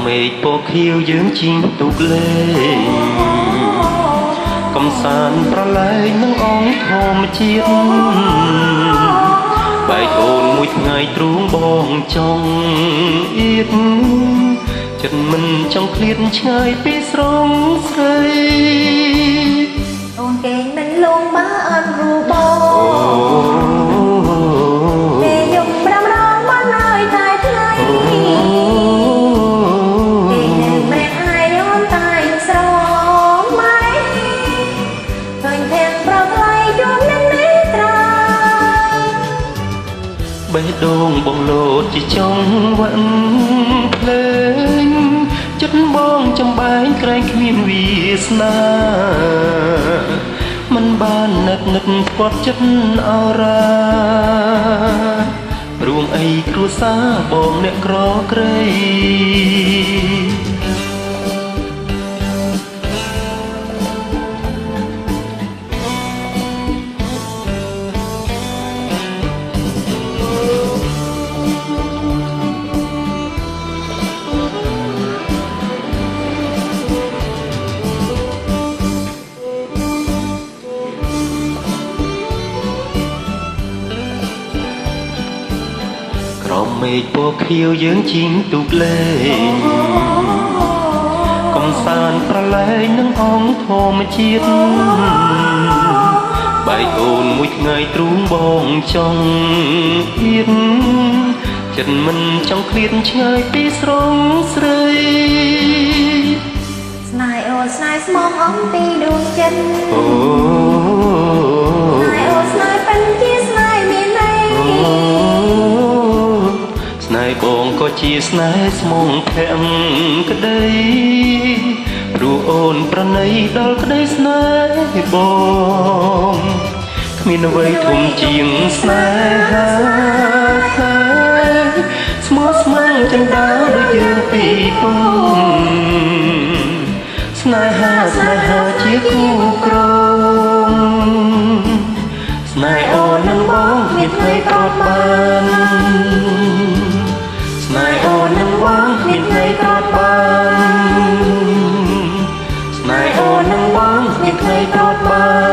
មេឃពណ៌ខៀវយើងជិះទូកលេងកំសាន្តប្រឡែងនឹងអង្គធម្មជាតិបែកអូនមួយថ្ងៃទ្រូងបងចង់អៀតចិត្តមិនចង់ឃ្លាតឆ្ងាយពីស្រងស្រីអូនគេមិនលងបើអត់រូបបងគេយកប្រាំរងបានហើយតែថ្ងៃគេនៅម្នាក់ហើយអូនតែស្រមម៉ៃឃើញភេទប្រថ្លៃជួបនឹងនេះត្រាបេះដូងបងលោតជាចង់វ៉ាន់ភ្លេងចិត្តបងចំបែងក្រែងគ្មានវាសនាមិនបាននឹកផ្គាប់ចិត្តអរារួមអីគ្រួសារបងអ្នកក្រក្រៃក្រោមមេឃពណ៌ខៀវយើងជិះទូកលេងកំសាន្តប្រឡែងនឹងអង្គធម្មជាតិបែកអូនមួយថ្ងៃទ្រូងបងចង់អៀតចិត្តមិនចង់ឃ្លាតឆ្ងាយពីស្រងស្រីស្នេហ៍អូនស្នេហ៍ស្មងអំពីដួងចិត្តស្នេហ៍អូនស្នេហ៍ពេញជាស្នេហ៍មានន័យស្នេហ៍បងក៏ជាស្នេហ៍ស្មងភក្តីព្រោះអូនប្រណីដល់ក្តីស្នេហ៍បងគ្មានអ្វីធំជាងស្នេហាស្មោះស្ម័គ្រចិន្តាដូចយើងពីរពងស្នេហាជាគូក្រងស្នេហ៍អូននឹងបងគ្មានថ្ងៃប្រត់បានស្នេហ៍អូននឹងបងគ្មានថ្ងៃប្រត់បានស្នេហ៍អូននឹងបងគ្មានថ្ងៃប្រត់បាន